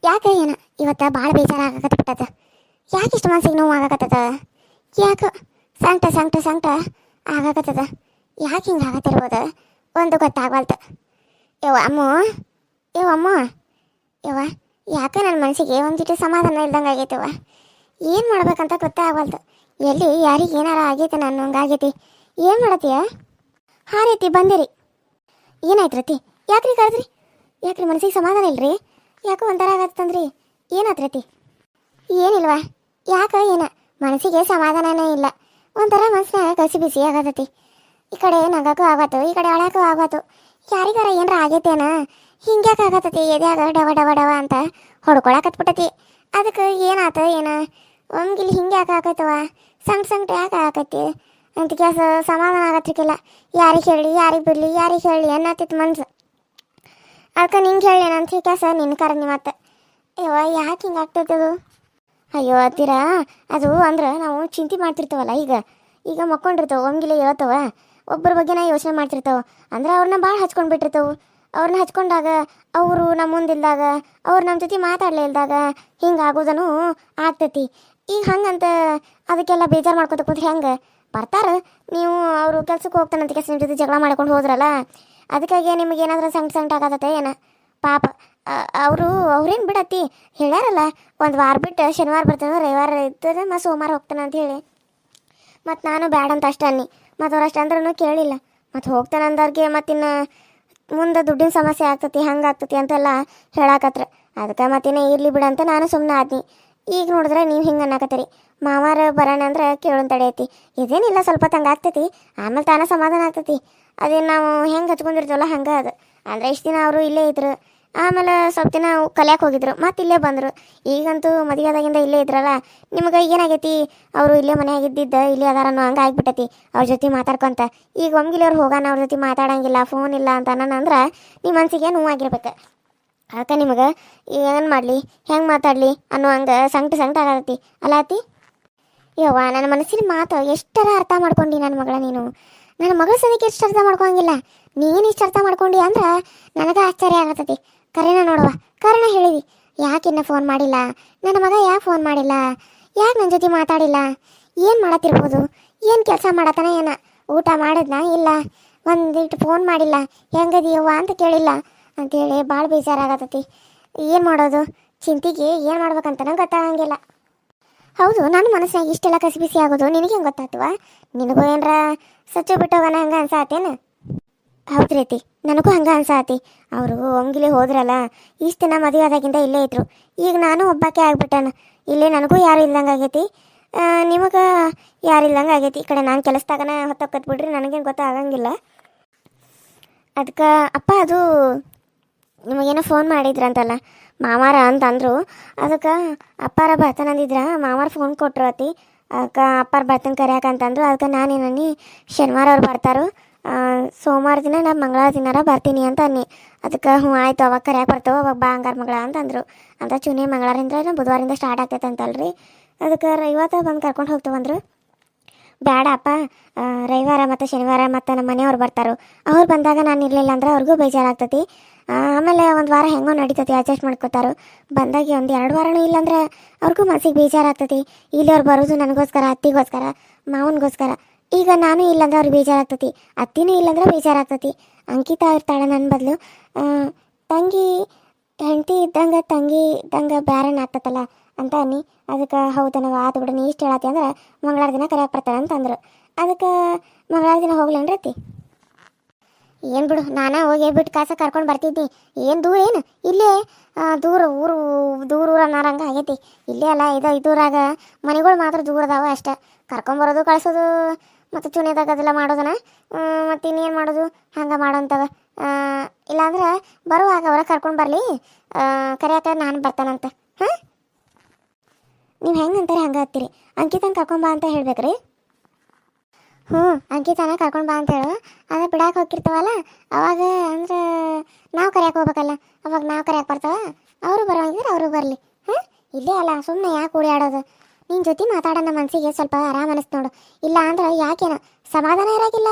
ಯಾಕೆ ಏನ ಇವತ್ತು ಭಾಳ ಬೇಜಾರ ಆಗಕತ್ತದ. ಯಾಕೆ ಇಷ್ಟು ಮನ್ಸಿಗೆ ನೋವು ಆಗಕತ್ತದ? ಯಾಕೆ ಸಂಕಟ ಸಂಕಟ ಸಂಕಟ ಆಗಕತ್ತದ? ಯಾಕೆ ಹಿಂಗೆ ಆಗತ್ತಿರ್ಬೋದು ಒಂದು ಗೊತ್ತಾಗವಲ್ತು. ಯವ್ವ ಅಮ್ಮ, ಯವ್ವ ಅಮ್ಮ, ಯವ್ವ ಯಾಕೆ ನನ್ನ ಮನಸ್ಸಿಗೆ ಒಂದಿಟ್ಟು ಸಮಾಧಾನ ಇಲ್ದಂಗೆ ಆಗೈತವ. ಏನು ಮಾಡ್ಬೇಕಂತ ಗೊತ್ತಾಗವಲ್ತು. ಎಲ್ಲಿ ಯಾರಿಗೆ ಏನಾರ ಆಗೈತೆ ನಾನು ಹಂಗಾಗೈತಿ. ಏನು ಮಾಡತ್ತೀಯ? ಹಾಂ ರೀತಿ ಬಂದಿರಿ. ಏನಾಯ್ತು ರತಿ? ಯಾಕ್ರಿ ಕರೆದ್ರಿ? ಯಾಕ್ರಿ ಮನಸ್ಸಿಗೆ ಸಮಾಧಾನ ಇಲ್ರಿ? ಯಾಕೋ ಒಂಥರ ಆಗತ್ತಂದ್ರಿ. ಏನಾಯ್ತು ರತಿ? ಏನಿಲ್ವಾ? ಯಾಕೆ ಏನ ಮನಸ್ಸಿಗೆ ಸಮಾಧಾನನೇ ಇಲ್ಲ. ಒಂಥರ ಮನಸ್ಸಿನಾಗ ಕಸಿ ಬಿಸಿ ಆಗತೈತಿ. ಈ ಕಡೆ ನಗಕ್ಕೂ ಆಗತ್ತು, ಈ ಕಡೆ ಅಳಕ್ಕೂ ಆಗತ್ತು. ಯಾರಿಗಾರ ಏನಾರ ಆಗೈತೇನ? ಹಿಂಗ್ಯಾಕೆ ಆಗತೈತಿ ಎದ್ಯಾಗ ಡವ ಡವ ಡವ ಅಂತ ಹೊಡ್ಕೊಳಕತ್ಬಿಟ್ಟತಿ. ಅದಕ್ಕೆ ಏನಾತ ಏನ ಒಮ್ಗಿಲ್ಲಿ ಹಿಂಗೆ ಯಾಕೆ ಆಕೈತವ? ಸಂಕಟ ಸಂಕಟ ಯಾಕೆ ಆಕೈತಿ ಅಂತ ಕೆಲಸ ಸಮಾಧಾನ ಆಗತ್ತಿರ್ಕಿಲ್ಲ. ಯಾರಿಗೆ ಹೇಳಿ ಯಾರಿಗೆ ಬಿಡಲಿ ಯಾರಿಗೆ ಹೇಳಿ ಅನ್ನತ್ತಿತ್ತು ಮನ್ಸು. ಅದಕ್ಕೆ ನಿಂಗೆ ಹೇಳಿ ಅಂತ ಕೆಲಸ ನಿನ್ನ ಕರನಿ ಮತ್ತೆ. ಅಯ್ಯವ ಯಾಕೆ ಹಿಂಗೆ ಆಗ್ತೈತದು? ಅಯ್ಯೋ ಅತ್ತೀರಾ, ಅದು ಅಂದ್ರೆ ನಾವು ಚಿಂತೆ ಮಾಡ್ತಿರ್ತೇವಲ್ಲ. ಈಗ ಮಕ್ಕೊಂಡಿರ್ತಾವೆ, ಒಮ್ಗಿಲೆ ಹೇಳ್ತಾವ, ಒಬ್ಬರ ಬಗ್ಗೆ ನಾ ಯೋಚನೆ ಮಾಡ್ತಿರ್ತಾವೆ. ಅಂದ್ರೆ ಅವ್ರನ್ನ ಭಾಳ ಹಚ್ಕೊಂಡು ಬಿಟ್ಟಿರ್ತಾವೆ. ಅವ್ರನ್ನ ಹಚ್ಕೊಂಡಾಗ ಅವರು ನಮ್ಮ ಮುಂದಿಲ್ದಾಗ ಅವ್ರು ನಮ್ಮ ಜೊತೆ ಮಾತಾಡಲೇ ಇಲ್ದಾಗ ಹಿಂಗಾಗೋದನು ಆಗ್ತೈತಿ. ಈಗ ಹಂಗಂತ ಅದಕ್ಕೆಲ್ಲ ಬೇಜಾರು ಮಾಡ್ಕೊತ ಕೂತ್ರೆ ಹೆಂಗೆ ಬರ್ತಾರೆ? ನೀವು ಅವರು ಕೆಲ್ಸಕ್ಕೆ ಹೋಗ್ತಾನಂತ ಕೆಲಸ ನಿಮ್ಮ ಜೊತೆ ಜಗಳ ಮಾಡ್ಕೊಂಡು ಹೋದ್ರಲ್ಲ, ಅದಕ್ಕಾಗಿ ನಿಮಗೇನಾದ್ರೂ ಸಂಕಟ ಸಂಕಟ ಆಗತ್ತೆ ಏನ? ಪಾಪ ಅವ್ರೇನು ಬಿಡತ್ತಿ ಹೇಳ್ಯಾರಲ್ಲ, ಒಂದು ವಾರ ಬಿಟ್ಟು ಶನಿವಾರ ಬರ್ತಾನೆ, ರವಿವಾರ ಇರ್ತದೆ, ಮತ್ತು ಸೋಮವಾರ ಹೋಗ್ತಾನೆ ಅಂತ ಹೇಳಿ. ಮತ್ತು ನಾನು ಬ್ಯಾಡ ಅಂತ ಅಷ್ಟೇ ಅನ್ನಿ, ಮತ್ತು ಅವ್ರು ಅಷ್ಟು ಅಂದ್ರೂ ಕೇಳಿಲ್ಲ. ಮತ್ತು ಹೋಗ್ತಾನೆ ಅಂದವ್ರಿಗೆ ಮತ್ತಿನ್ನು ಮುಂದೆ ದುಡ್ಡಿನ ಸಮಸ್ಯೆ ಆಗ್ತತಿ, ಹಂಗೆ ಆಗ್ತತಿ ಅಂತೆಲ್ಲ ಹೇಳಾಕತ್ರ. ಅದಕ್ಕೆ ಮತ್ತಿನ್ನ ಇರಲಿ ಬಿಡಂತ ನಾನು ಸುಮ್ಮನೆ ಆದ್ನಿ. ಈಗ ನೋಡಿದ್ರೆ ನೀವು ಹಿಂಗೆ ಅನ್ನಕತ್ತೀರಿ. ಮಾವಾರ ಬರೋಣ ಅಂದ್ರೆ ಕೇಳೋನ್ ತಡೆಯತಿ. ಇದೇನಿಲ್ಲ, ಸ್ವಲ್ಪ ತಂಗೆ ಆಗ್ತೈತಿ, ಆಮೇಲೆ ತಾನೇ ಸಮಾಧಾನ ಆಗ್ತೈತಿ. ಅದೇನು ನಾವು ಹೆಂಗೆ ಹಚ್ಕೊಂಡಿರ್ತೀವಲ್ಲ ಹಂಗೆ ಅದು. ಅಂದರೆ ಇಷ್ಟು ದಿನ ಅವರು ಇಲ್ಲೇ ಇದ್ರು, ಆಮೇಲೆ ಸ್ವಲ್ಪ ದಿನ ಕಲಿಯಕ್ಕೆ ಹೋಗಿದ್ರು, ಮತ್ತು ಇಲ್ಲೇ ಬಂದರು. ಈಗಂತೂ ಮದುವೆ ಆದಾಗಿಂದ ಇಲ್ಲೇ ಇದ್ರಲ್ಲ, ನಿಮ್ಗೆ ಏನಾಗೈತಿ? ಅವರು ಇಲ್ಲೇ ಮನೆಯಾಗಿದ್ದಿದ್ದ ಇಲ್ಲೇ ಅದಾರನ್ನೋ ಹಂಗೆ ಆಗ್ಬಿಟ್ಟತಿ ಅವ್ರ ಜೊತೆ ಮಾತಾಡ್ಕೊಂತ. ಈಗ ಒಮ್ಗಿಲಿ ಅವ್ರು ಹೋಗೋಣ, ಅವ್ರ ಜೊತೆ ಮಾತಾಡೋಂಗಿಲ್ಲ, ಫೋನ್ ಇಲ್ಲ ಅಂತ ಅನ್ನಂದ್ರೆ ನಿಮ್ಮ ಮನಸ್ಸಿಗೆ ನೋವಾಗಿರ್ಬೇಕು. ಅದಕ್ಕೆ ನಿಮಗೆ ಏನು ಮಾಡಲಿ, ಹೆಂಗೆ ಮಾತಾಡಲಿ ಅನ್ನೋ ಹಂಗೆ ಸಂಕಟ ಸಂಕಟ ಆಗತ್ತಿ ಅಲ್ಲ ಅತ್ತಿ? ಯವ್ವ ನನ್ನ ಮನಸ್ಸಿನ ಮಾತು ಎಷ್ಟರ ಅರ್ಥ ಮಾಡ್ಕೊಂಡು ನನ್ನ ಮಗಳ ನೀನು. ನನ್ನ ಮಗಳ ಸದ್ಯಕ್ಕೆ ಎಷ್ಟು ಅರ್ಥ ಮಾಡ್ಕೊಂಗಿಲ್ಲ, ನೀನು ಇಷ್ಟು ಅರ್ಥ ಮಾಡ್ಕೊಂಡು ಅಂದ್ರೆ ನನಗೆ ಆಶ್ಚರ್ಯ ಆಗತ್ತತಿ. ಕರೆನ ನೋಡುವ, ಕರೆನ ಹೇಳಿವಿ. ಯಾಕೆ ಇನ್ನು ಫೋನ್ ಮಾಡಿಲ್ಲ ನನ್ನ ಮಗ? ಯಾಕೆ ಫೋನ್ ಮಾಡಿಲ್ಲ? ಯಾಕೆ ನನ್ನ ಜೊತೆ ಮಾತಾಡಿಲ್ಲ? ಏನು ಮಾಡತ್ತಿರ್ಬೋದು? ಏನು ಕೆಲಸ ಮಾಡತ್ತಾನ ಏನ? ಊಟ ಮಾಡಿದ್ನ ಇಲ್ಲ? ಒಂದಿಟ್ಟು ಫೋನ್ ಮಾಡಿಲ್ಲ, ಹೆಂಗದಿಯವ್ವ ಅಂತ ಕೇಳಿಲ್ಲ ಅಂತೇಳಿ ಭಾಳ ಬೇಜಾರಾಗತ್ತತಿ. ಏನು ಮಾಡೋದು? ಚಿಂತೆಗೆ ಏನು ಮಾಡ್ಬೇಕಂತ ನಂಗೆ ಗೊತ್ತಾಗಂಗಿಲ್ಲ. ಹೌದು, ನನ್ನ ಮನಸ್ಸಿನಾಗ ಇಷ್ಟೆಲ್ಲ ಕಸಿ ಬಿಸಿ ಆಗೋದು ನಿನಗೆ ಹೆಂಗೆ ಗೊತ್ತಾಗ್ತವ? ನಿನಗೂ ಏನರ ಸಚ್ಚು ಬಿಟ್ಟೋಗನ ಹಂಗೆ ಅನ್ಸಾತೇನು? ಹೌದು ರೀತಿ, ನನಗೂ ಹಂಗೆ ಅನ್ಸಾತಿ. ಅವರು ಒಮ್ಗಿಲೆ ಹೋದ್ರಲ್ಲ, ಇಷ್ಟು ದಿನ ಮದುವೆ ಆದಾಗಿಂದ ಇಲ್ಲೇ ಇದ್ರು. ಈಗ ನಾನು ಒಬ್ಬಾಕೆ ಆಗ್ಬಿಟ್ಟಾನ. ಇಲ್ಲೇ ನನಗೂ ಯಾರು ಇಲ್ದಂಗೆ ಆಗೈತಿ, ನಿಮಗೆ ಯಾರು ಇಲ್ದಂಗೆ ಆಗೈತಿ. ಈ ಕಡೆ ನಾನು ಕೆಲಸದಾಗನ ಹೊತ್ತೊಕ್ಕತ್ ಬಿಡ್ರಿ, ನನಗೇನು ಗೊತ್ತಾಗಂಗಿಲ್ಲ. ಅದಕ್ಕೆ ಅಪ್ಪ ಅದು ನಿಮಗೇನೋ ಫೋನ್ ಮಾಡಿದ್ರಂತಲ್ಲ ಮಾವಾರ ಅಂತಂದರು. ಅದಕ್ಕೆ ಅಪ್ಪಾರ ಬರ್ತಾನಂದಿದ್ರ, ಮಾವಾರ ಫೋನ್ ಕೊಟ್ಟರು ಅತಿ. ಅದಕ್ಕೆ ಅಪ್ಪಾರ ಬರ್ತಾನೆ ಕರ್ಯಾಕಂತಂದ್ರು. ಅದಕ್ಕೆ ನಾನೇನನ್ನಿ ಶನಿವಾರ ಅವ್ರು ಬರ್ತಾರೋ, ಸೋಮವಾರ ದಿನ ನಾನು ಮಂಗಳವಾರ ದಿನಾರ ಬರ್ತೀನಿ ಅಂತ ಅನ್ನಿ. ಅದಕ್ಕೆ ಹ್ಞೂ ಆಯಿತು, ಅವಾಗ ಕರ್ಯಾಕೆ ಬರ್ತಾವೆ, ಅವಾಗ ಬಾ ಹಂಗಾರ ಮಗಳ ಅಂತಂದರು. ಅಂತ ಚುನಿ ಮಂಗಳವಾರಿಂದ ಬುಧವಾರಿಂದ ಸ್ಟಾರ್ಟ್ ಆಗ್ತೈತೆ ಅಂತಲ್ರಿ. ಅದಕ್ಕೆ ರವಿವಾರ ಬಂದು ಕರ್ಕೊಂಡು ಹೋಗ್ತೇವಂದ್ರು. ಬೇಡ ಅಪ್ಪ, ರವಿವಾರ ಮತ್ತು ಶನಿವಾರ ಮತ್ತು ನಮ್ಮ ಮನೆಯವ್ರು ಬರ್ತಾರೋ, ಅವ್ರು ಬಂದಾಗ ನಾನು ಇರಲಿಲ್ಲ ಅಂದ್ರೆ ಅವ್ರಿಗೂ ಬೇಜಾರಾಗ್ತತಿ. ಆಮೇಲೆ ಒಂದು ವಾರ ಹೆಂಗೋ ನಡೀತತಿ, ಅಡ್ಜಸ್ಟ್ ಮಾಡ್ಕೋತಾರೋ. ಬಂದಾಗ ಒಂದು 2 ವಾರನೂ ಇಲ್ಲಾಂದ್ರೆ ಅವ್ರಿಗೂ ಮನಸ್ಸಿಗೆ ಬೇಜಾರಾಗ್ತತಿ. ಇಲ್ಲಿ ಅವ್ರು ಬರೋದು ನನಗೋಸ್ಕರ, ಅತ್ತಿಗೋಸ್ಕರ, ಮಾವನಿಗೋಸ್ಕರ. ಈಗ ನಾನು ಇಲ್ಲಾಂದ್ರೆ ಅವ್ರಿಗೆ ಬೇಜಾರಾಗ್ತತಿ, ಅತ್ತಿನೂ ಇಲ್ಲಾಂದ್ರೆ ಬೇಜಾರಾಗ್ತತಿ. ಅಂಕಿತಾ ಇರ್ತಾಳೆ ನನ್ನ ಬದಲು. ತಂಗಿ ಹೆಂಡತಿ ಇದ್ದಂಗೆ ತಂಗಿ ಇದ್ದಂಗೆ ಬ್ಯಾರನ್ ಆಗ್ತತಲ್ಲ ಅಂತ ಅನ್ನಿ. ಅದಕ್ಕೆ ಹೌದನವ ಆತು ಬಿಡು, ನೀ ಇಷ್ಟು ಹೇಳತ್ತಿ ಅಂದ್ರೆ ಮಂಗಳವಾರ ದಿನ ಕರೆಯಕ್ಕೆ ಬರ್ತಾಳೆ ಅಂತಂದ್ರು. ಅದಕ್ಕೆ ಮಂಗಳವಾರ ದಿನ ಹೋಗ್ಲೇನ್ರತಿ? ಏನು ಬಿಡು, ನಾನು ಹೋಗಿ ಬಿಟ್ಟು ಕಾಸ ಕರ್ಕೊಂಡು ಬರ್ತಿದ್ನಿ. ಏನು ದೂರ ಏನು, ಇಲ್ಲೇ ದೂರ ಊರು ಅನ್ನೋರಂಗೆ ಆಗೈತಿ. ಇಲ್ಲೇ ಅಲ್ಲ, ಇದೂರಾಗ ಮನೆಗಳು ಮಾತ್ರ ದೂರ ಅದಾವ ಅಷ್ಟೇ. ಕರ್ಕೊಂಬರೋದು ಕಳ್ಸೋದು ಮತ್ತು ಚುನಿದಾಗ ಅದೆಲ್ಲ ಮಾಡೋದನ, ಮತ್ತು ಇನ್ನೇನು ಮಾಡೋದು ಹಂಗೆ ಮಾಡೋಂಥವ. ಇಲ್ಲಾಂದ್ರೆ ಬರುವಾಗ ಅವರ ಕರ್ಕೊಂಡು ಬರಲಿ, ಕರೆಯಾಕ ನಾನು ಬರ್ತಾನಂತ. ಹಾಂ, ನೀವು ಹೆಂಗೆ ಅಂತಾರೆ ಹಂಗೆ ಹತ್ತೀರಿ. ಅಂಕಿತನ ಕರ್ಕೊಂಬ ಅಂತ ಹೇಳ್ಬೇಕ್ರಿ? ಹ್ಞೂ, ಅಂಕಿತಾನ ಕರ್ಕೊಂಡು ಬಾ ಅಂತ ಹೇಳು. ಅದೇ ಬಿಡಾಕೆ ಹೋಗಿರ್ತಾವಲ್ಲ ಅವಾಗ, ಅಂದ್ರೆ ನಾವು ಕರೆಯಕ್ಕೆ ಹೋಗ್ಬೇಕಲ್ಲ, ಅವಾಗ ನಾವು ಕರೆಯಕ್ಕೆ ಬರ್ತಾವ. ಅವರು ಬರೋಂಗಿದ್ರೆ ಅವರು ಬರಲಿ. ಹಾಂ, ಇಲ್ಲೇ ಅಲ್ಲ, ಸುಮ್ಮನೆ ಯಾಕೆ ಓಡಾಡೋದು? ನಿನ್ನ ಜೊತೆ ಮಾತಾಡೋಣ, ಮನಸ್ಸಿಗೆ ಸ್ವಲ್ಪ ಆರಾಮ ಅನಿಸ್ತು ನೋಡು. ಇಲ್ಲ ಅಂದ್ರೆ ಯಾಕೇನ ಸಮಾಧಾನ ಇರೋಗಿಲ್ಲ.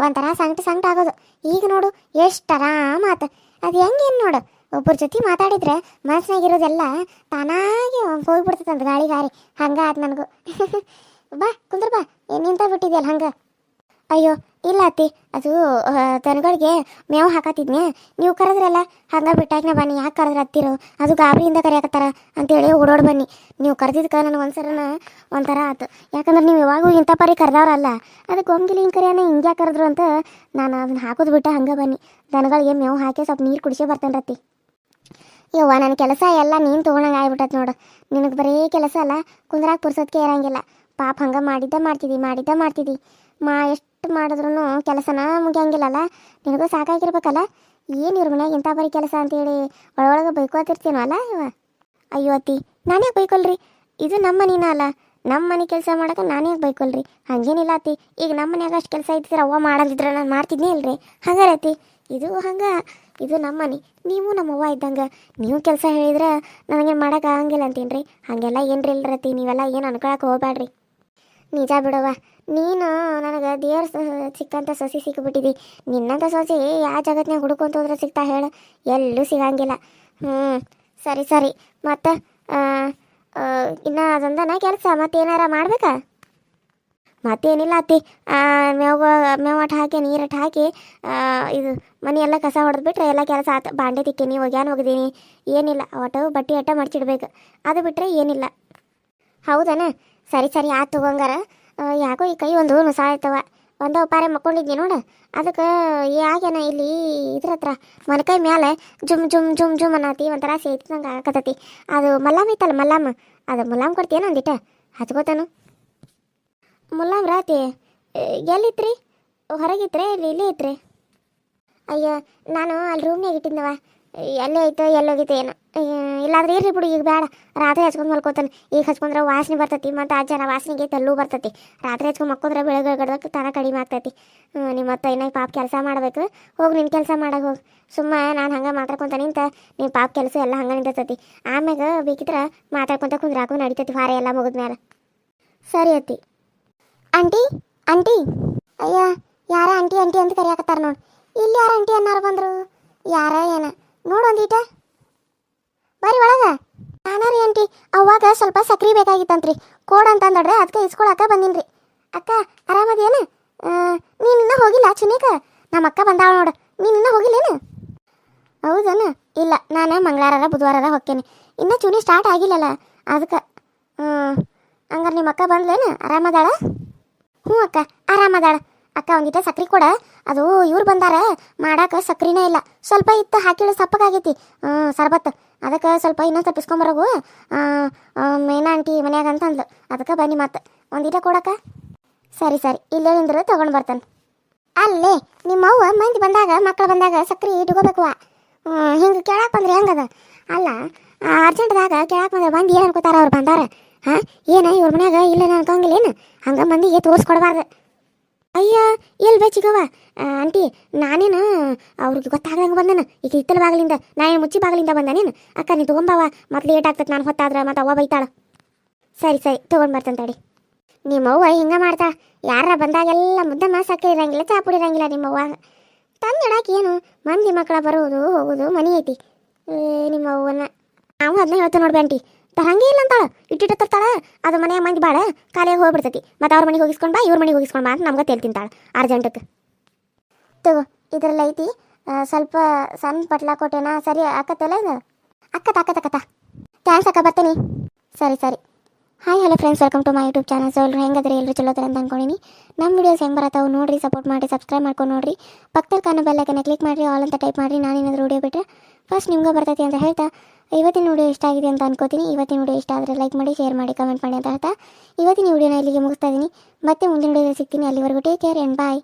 ಒಂಥರ ಸಂಕಟ ಸಂಕಟ ಆಗೋದು. ಈಗ ನೋಡು ಎಷ್ಟು ಆರಾಮ ಆತ. ಅದು ಹೆಂಗೇನು ನೋಡು, ಒಬ್ಬರ ಜೊತೆ ಮಾತಾಡಿದ್ರೆ ಮನಸ್ಸಿನಾಗಿರೋದೆಲ್ಲ ತಾನಾಗಿ ಹೋಗ್ಬಿಡ್ತದಂತ ಗಾಳಿ ಗಾರಿ ಹಂಗೆ ಆಯ್ತು ನನಗೂ ಬಾ ಕುಂದ್ರ ಬಾ ನಿಂತ ಬಿಟ್ಟಿದ್ಯಲ್ಲ ಹಂಗೆ. ಅಯ್ಯೋ ಇಲ್ಲ ಅತ್ತಿ, ಅದು ದನಗಳಿಗೆ ಮೇವು ಹಾಕತ್ತಿದ್ನೆ, ನೀವು ಕರೆದ್ರಲ್ಲ ಹಂಗೆ ಬಿಟ್ಟಾಕಿನ ಬನ್ನಿ. ಯಾಕೆ ಕರೆದ್ರೆ ಹತ್ತಿರು, ಅದು ಗಾಬರಿಯಿಂದ ಕರೆಯಾಕತ್ತಾರ ಅಂತೇಳಿ ಓಡೋಡಿ ಬನ್ನಿ. ನೀವು ಕರೆದಿದ್ಕ ನನಗೆ ಒಂಥರ ಆಯ್ತು. ಯಾಕಂದ್ರೆ ನೀವು ಯಾವಾಗೂ ಇಂಥ ಪರಿ ಕರೆದವ್ರಲ್ಲ, ಅದಕ್ಕೆ ಒಮ್ಗಿಲಿ ಹಿಂಗೆ ಕರೆಯೋಣ ಹಿಂಗೆ ಕರೆದ್ರು ಅಂತ ನಾನು ಅದನ್ನ ಹಾಕೋದು ಬಿಟ್ಟು ಹಂಗೆ ಬನ್ನಿ. ದನಗಳಿಗೆ ಮೇವು ಹಾಕಿ ಸ್ವಲ್ಪ ನೀರು ಕುಡಿಸೇ ಬರ್ತೇನೆ ರತ್ತಿ. ಯವ್ವ ನನ್ನ ಕೆಲಸ ಎಲ್ಲ ನೀನು ತೊಗೊಂಡಂಗೆ ಆಗ್ಬಿಟ್ಟತ್ ನೋಡು. ನಿನಗೆ ಬರೀ ಕೆಲಸ ಅಲ್ಲ, ಕುಂದ್ರಾಗ ಪುರ್ಸೋದಕ್ಕೆ ಇರಂಗಿಲ್ಲ. ಪಾಪ ಹಂಗೆ ಮಾಡಿದ್ದ ಮಾಡ್ತಿದ್ದಿ ಎಷ್ಟು ಮಾಡಿದ್ರು ಕೆಲಸನ ಮುಗಿಯಂಗಿಲ್ಲಲ್ಲ. ನಿನಗೂ ಸಾಕಾಗಿರ್ಬೇಕಲ್ಲ. ಏನು ಇವ್ರ ಮನ್ಯಾಗ ಇಂಥ ಬರೀ ಕೆಲಸ ಅಂತೇಳಿ ಒಳಗೆ ಬೈಕೋತಿರ್ತೀನಲ್ಲ ಇವ. ಅಯ್ಯೋ ಅತ್ತಿ, ನಾನೇ ಬೈಕೊಲ್ರಿ, ಇದು ನಮ್ಮ ಮನಿನ ಅಲ್ಲ, ನಮ್ಮ ಮನೆ ಕೆಲಸ ಮಾಡೋಕೆ ನಾನೇ ಬೈಕೊಲ್ರಿ. ಹಂಗೇನಿಲ್ಲ ಅತ್ತಿ, ಈಗ ನಮ್ಮ ಮನ್ಯಾಗ ಅಷ್ಟು ಕೆಲಸ ಇದ್ದಿದ್ರೆ ಅವ್ವ ಮಾಡಂದಿದ್ರೆ ನಾನು ಮಾಡ್ತಿದ್ನೇ ಇಲ್ರಿ. ಹಂಗಾರೆ ಅತ್ತಿ, ಇದು ನಮ್ಮ ಮನೆ, ನೀವು ನಮ್ಮವ್ವ ಇದ್ದಂಗೆ. ನೀವು ಕೆಲಸ ಹೇಳಿದ್ರೆ ನನಗೇನು ಮಾಡೋಕೆ ಆಗಂಗಿಲ್ಲ ಅಂತೀನ್ರಿ. ಹಾಗೆಲ್ಲ ಏನ್ರಿ ಇಲ್ರತ್ತಿ, ನೀವೆಲ್ಲ ಏನು ಅನ್ಕೊಳಕ್ಕೆ ಹೋಗ್ಬೇಡ್ರಿ. ನಿಜ ಬಿಡವ್ವ, ನೀನು ನನಗೆ ದೇವ್ರ ಸಿಕ್ಕಂಥ ಸೊಸೆ ಸಿಕ್ಕಿಬಿಟ್ಟಿದ್ದಿ. ನಿನ್ನಂಥ ಸೊಸೆ ಯಾವ ಜಗತ್ತಿನಾಗ ಹುಡುಕೊಂತ ಹೋದ್ರೆ ಸಿಗ್ತಾ ಹೇಳು, ಎಲ್ಲೂ ಸಿಗಂಗಿಲ್ಲ. ಸರಿ ಮತ್ತು ಇನ್ನು ಅದೊಂದನ ಕೆಲಸ ಮತ್ತೇನಾರ ಮಾಡ್ಬೇಕಾ? ಮತ್ತೇನಿಲ್ಲ ಅತ್ತಿ, ಮೇವಟ್ಟು ಹಾಕಿ ನೀರಟ್ಟು ಹಾಕಿ ಇದು ಮನೆ ಎಲ್ಲ ಕಸ ಹೊಡೆದ್ಬಿಟ್ರೆ ಎಲ್ಲ ಕೆಲಸ ಆತ. ಬಾಂಡೆ ತಿಕ್ಕೀನಿ, ಒಗ್ಯಾನ ಒಗ್ದೀನಿ, ಏನಿಲ್ಲ. ಒಟ್ಟು ಬಟ್ಟೆ ಅಟ್ಟ ಮಡ್ಚಿಡ್ಬೇಕು, ಅದು ಬಿಟ್ಟರೆ ಏನಿಲ್ಲ. ಹೌದನ? ಸರಿ ಆತು ತಗೊಂಗಾರ. ಯಾಕೋ ಈ ಕೈ ಒಂದು ನುಸಾಯ್ತವ, ಒಂದೇ ಪಾರೆ ಮಕ್ಕೊಂಡಿದ್ನಿ ನೋಡು. ಅದಕ್ಕೆ ಯಾಗೇನ ಇಲ್ಲಿ ಇದ್ರ ಹತ್ರ ಮೊನಕೈ ಮ್ಯಾಲೆ ಜುಮ್ ಅನ್ನತಿ, ಒಂಥರ ಸೇತಿ ನಂಗೆ ಆಗಕತ್ತತಿ. ಅದು ಮಲ್ಲಾಮ್ ಐತಲ್ಲ, ಅದು ಮುಲಾಮ್ ಕೊಡ್ತೀಯನ ಒಂದಿಟ ಹಚ್ಕೋತಾನು. ಮುಲಾಮ್ ರಾತಿ ಎಲ್ಲಿತ್ರಿ? ಹೊರಗಿತ್ರಿ ಇಲ್ಲಿ ಐತ್ರಿ? ಅಯ್ಯೋ ನಾನು ಅಲ್ಲಿ ರೂಮ್ನಾಗ ಇಟ್ಟಿದ್ನವ, ಎಲ್ಲೇ ಐತೋ ಎಲ್ಲೋಗಿತ್ತು ಏನೋ. ಇಲ್ಲಾಂದ್ರೆ ಇರ್ರಿ ಬಿಡು, ಈಗ ಬೇಡ. ರಾತ್ರಿ ಹಚ್ಕೊಂಡು ಮಲ್ಕೋತಾನೆ. ಈಗ ಹಚ್ಕೊಂಡ್ರೆ ವಾಸನೆ ಬರ್ತೈತಿ, ಮತ್ತು ಆ ಜನ ವಾಸನೆಗೆ ತಲ್ಲು ಬರ್ತೈತಿ. ರಾತ್ರಿ ಹಚ್ಕೊಂಡು ಮಕ್ಕೋದ್ರೆ ಬೆಳಗ್ಗೆ ಗಡ್ದಕ್ಕೆ ತನ ಕಡಿಮೆ ಆಗ್ತೈತಿ. ನಿಮ್ಮ ಮತ್ತೆ ಇನ್ನೂ ಪಾಪ ಕೆಲಸ ಮಾಡಬೇಕು. ಹೋಗಿ ನಿನ್ನ ಕೆಲಸ ಮಾಡಕ್ಕೆ ಹೋಗಿ. ಸುಮ್ಮನೆ ನಾನು ಹಂಗೆ ಮಾತಾಡ್ಕೊತ ನಿಂತ ನಿನ್ನ ಪಾಪ ಕೆಲಸ ಎಲ್ಲ ಹಂಗೆ ನಿಂತೈತಿ. ಆಮ್ಯಾಗ ಬೇಕಿದ್ರೆ ಮಾತಾಡ್ಕೊತ ಕುಂದ್ರಾಕು ನಡಿತೈತಿ, ವಾರ ಎಲ್ಲ ಮುಗಿದ್ಮೇಲೆ. ಸರಿ ಅತ್ತಿ. ಆಂಟಿ ಅಯ್ಯ, ಯಾರ ಆಂಟಿ ಅಂತ ಕರಿಯಾಕತ್ತಾರ ನೋಡಿ. ಇಲ್ಲಿ ಯಾರ ಆಂಟಿ ಅನ್ನಾರು ಬಂದರು? ಯಾರ ಏನ ನೋಡೊಂದೀಟ ಬರೀ ಒಳಗ. ನಾನಾರಿ ಆಂಟಿ, ಅವಾಗ ಸ್ವಲ್ಪ ಸಕ್ರೆ ಬೇಕಾಗಿತ್ತಂತ್ರಿ, ಕೋಡ್ ಅಂತಂದಡ್ರೆ ಅದಕ್ಕೆ ಇಸ್ಕೊಳಕ ಬಂದಿನ್ರಿ. ಅಕ್ಕ ಆರಾಮದೇನ? ನೀನು ಇನ್ನೂ ಹೋಗಿಲ್ಲ ಚುನೇಕ? ನಮ್ಮ ಅಕ್ಕ ಬಂದಾಳ ನೋಡು, ನೀನು ಇನ್ನೂ ಹೋಗಿಲ್ಲೇನು? ಹೌದನ? ಇಲ್ಲ, ನಾನು ಮಂಗಳವಾರ ಬುಧವಾರ ಹೋಗ್ತೇನೆ, ಇನ್ನೂ ಚುನಿ ಸ್ಟಾರ್ಟ್ ಆಗಿಲ್ಲಲ್ಲ ಅದಕ್ಕೆ. ಹಂಗಾರೆ ನಿಮ್ಮ ಅಕ್ಕ ಬಂದ್ಲೇನು? ಆರಾಮದಾಳ? ಹ್ಞೂ ಅಕ್ಕ ಆರಾಮದಾಳ. ಅಕ್ಕ ಒಂದಿಟ ಸಕ್ರೆ ಕೊಡ, ಅದು ಇವ್ರು ಬಂದಾರ ಮಾಡಾಕ ಸಕ್ರಿನೇ ಇಲ್ಲ, ಸ್ವಲ್ಪ ಇತ್ತು ಹಾಕಿಳು ಸಪ್ಪಗಾಗೈತಿ ಸರ್ಬತ್ತು. ಅದಕ್ಕೆ ಸ್ವಲ್ಪ ಇನ್ನೊಂದು ತಪ್ಪಿಸ್ಕೊಂಬರೋಗು ಮೇನಾ ಆಂಟಿ ಮನ್ಯಾಗ ಅಂತಂದ್ಲು, ಅದಕ್ಕೆ ಬನ್ನಿ ಮತ್ತೆ ಒಂದಿಟ ಕೊಡಕ್ಕ. ಸರಿ ಇಲ್ಲೇ ನಿಂದ್ರೆ ತೊಗೊಂಡು ಬರ್ತಾನೆ. ಅಲ್ಲೇ ನಿಮ್ಮವ್ವ ಮಂದಿ ಬಂದಾಗ ಮಕ್ಳು ಬಂದಾಗ ಸಕ್ರೆ ಇಟ್ಕೋಬೇಕು. ಹಿಂಗೆ ಕೇಳಕ್ಕೆ ಬಂದ್ರೆ ಹೆಂಗದ? ಅಲ್ಲ ಅರ್ಜೆಂಟ್ದಾಗ ಕೇಳಕ್ಕೆ ಬಂದ್ರೆ ಮಂದಿ ಏನು ಅನ್ಕೋತಾರ ಅವ್ರು ಬಂದಾರ? ಏನು ಇವ್ರ ಮನ್ಯಾಗ ಇಲ್ಲ ಅನ್ಕೊಂಗಿಲ್ಲೇನು? ಹಂಗೆ ಮಂದಿಗೆ ತೋರಿಸ್ಕೊಡ್ಬಾರ್ದು. ಅಯ್ಯ ಎಲ್ಲಿ ಬೇಚಿಗವ ಆಂಟಿ, ನಾನೇನು ಅವ್ರಿಗೆ ಗೊತ್ತಾಗದಂಗೆ ಬಂದನ. ಈಗ ಹಿತ್ತಲ ಬಾಗಿಲಿಂದ ನಾನೇನು ಮುಚ್ಚಿ ಬಾಗಿಲಿಂದ ಬಂದಾನೇನು? ಅಕ್ಕ ನೀ ತೊಗೊಂಬವ, ಮತ್ತೆ ಲೇಟ್ ಆಗ್ತದೆ, ನಾನು ಹೊತ್ತಾದ್ರೆ ಮತ್ತೆ ಅವ್ವ ಬೈತಾಳ. ಸರಿ ತೊಗೊಂಡು ಬರ್ತಾನೆ ತಡಿ. ನಿಮ್ಮವ್ವ ಹಿಂಗೆ ಮಾಡ್ತಾ, ಯಾರ ಬಂದಾಗೆಲ್ಲ ಮುದ್ದಮ್ಮ ಸಕ್ಕರೆ ಇರಂಗಿಲ್ಲ, ಚಾಪುಡಿ ಇರಂಗಿಲ್ಲ. ನಿಮ್ಮವ್ವ ತಂದಿಡಾಕಿ ಏನು ಮಂದಿ ಮಕ್ಕಳ ಬರೋದು ಹೋಗೋದು ಮನೆ ಐತಿ ನಿಮ್ಮವ್ವನ. ನಾವು ಅದನ್ನ ಹೇಳ್ತೇವೆ ನೋಡ್ಬಿ ಆಂಟಿ, ಹಂಗೆ ಇಲ್ಲ ಅಂತಾಳ, ಇಟ್ಟಿಟ್ಟು ತರ್ತಾಳ. ಅದು ಮನೆಯಾಗ ಮಂದಿ ಬಾಳ ಕಾಲಿಗೆ ಹೋಗ್ಬಿಡ್ತೈತಿ, ಮತ್ತು ಅವ್ರ ಮನೆಗೆ ಹೋಗಿಸ್ಕೊಂಡು ಬಾ ಇವ್ರ ಮನೆಗೆ ಹೋಗಿಸ್ಕೊಂಡು ಬಾ ಅಂತ ನಮ್ಗೆ ತಿಂತಾಳೆ ಅರ್ಜೆಂಟಕ್ಕೆ. ತಗೋ ಇದರಲ್ಲಿ ಐತಿ, ಸ್ವಲ್ಪ ಸಣ್ಣ ಪಟ್ಲ ಕೊಟ್ಟೆನಾ? ಸರಿ ಅಕ್ಕತ್ತಲ್ಲ ಇದು? ಅಕ್ಕತ್ತ ಥ್ಯಾಂಕ್ಸ್ ಅಕ್ಕ, ಬರ್ತೀನಿ. ಸರಿ. Hi hello friends, welcome to my YouTube channel. So ಎಲ್ಲರೂ ಹೆಂಗದ್ರಿ? ಎಲ್ಲರೂ ಚಲೋ ತರ ಅಂತ ಅನ್ಕೊಂಡಿನಿ. ನಮ್ಮ ವೀಡಿಯೋಸ್ ಹೆಂಗೆ ಬರತ್ತಾವೆ ನೋಡಿರಿ, ಸಪೋರ್ಟ್ ಮಾಡಿ, ಸಬ್ಸ್ಕ್ರೈಬ್ ಮಾಡ್ಕೊಂಡು ನೋಡಿರಿ. ಪಕ್ಕದಲ್ಲಿ ಕಾಣೋ ಬೆಲ್ಲೈಕನ್ನ ಕ್ಲಿಕ್ ಮಾಡಿರಿ, ಆಲ್ ಅಂತ ಟೈಪ್ ಮಾಡಿರಿ. ನಾನು ಏನಾದರೂ ವಿಡಿಯೋ ಬಿಟ್ಟರೆ ಫಸ್ಟ್ ನಿಮ್ಗೆ ಬರ್ತೈತಿ ಅಂತ ಹೇಳ್ತಾ, ಇವತ್ತಿನ ವಿಡಿಯೋ ಇಷ್ಟ ಆಗಿದೆ ಅಂತ ಅನ್ಕೋತೀನಿ. ಇವತ್ತಿನ ವಿಡಿಯೋ ಇಷ್ಟ ಆದರೆ ಲೈಕ್ ಮಾಡಿ, ಶೇರ್ ಮಾಡಿ, ಕಮೆಂಟ್ ಮಾಡಿ ಅಂತ ಹೇಳ್ತಾ ಇವತ್ತಿನ ವಿಡಿಯೋನ ಇಲ್ಲಿಗೆ ಮುಗಿಸ್ತಾ ಇದ್ದೀನಿ. ಮತ್ತೆ ಮುಂದಿನ ವಿಡಿಯೋದಲ್ಲಿ ಸಿಗ್ತೀನಿ. ಅಲ್ಲಿವರೆಗೂ ಟೇಕ್ ಕೇರ್ ಆ್ಯಂಡ್ ಬಾಯ್.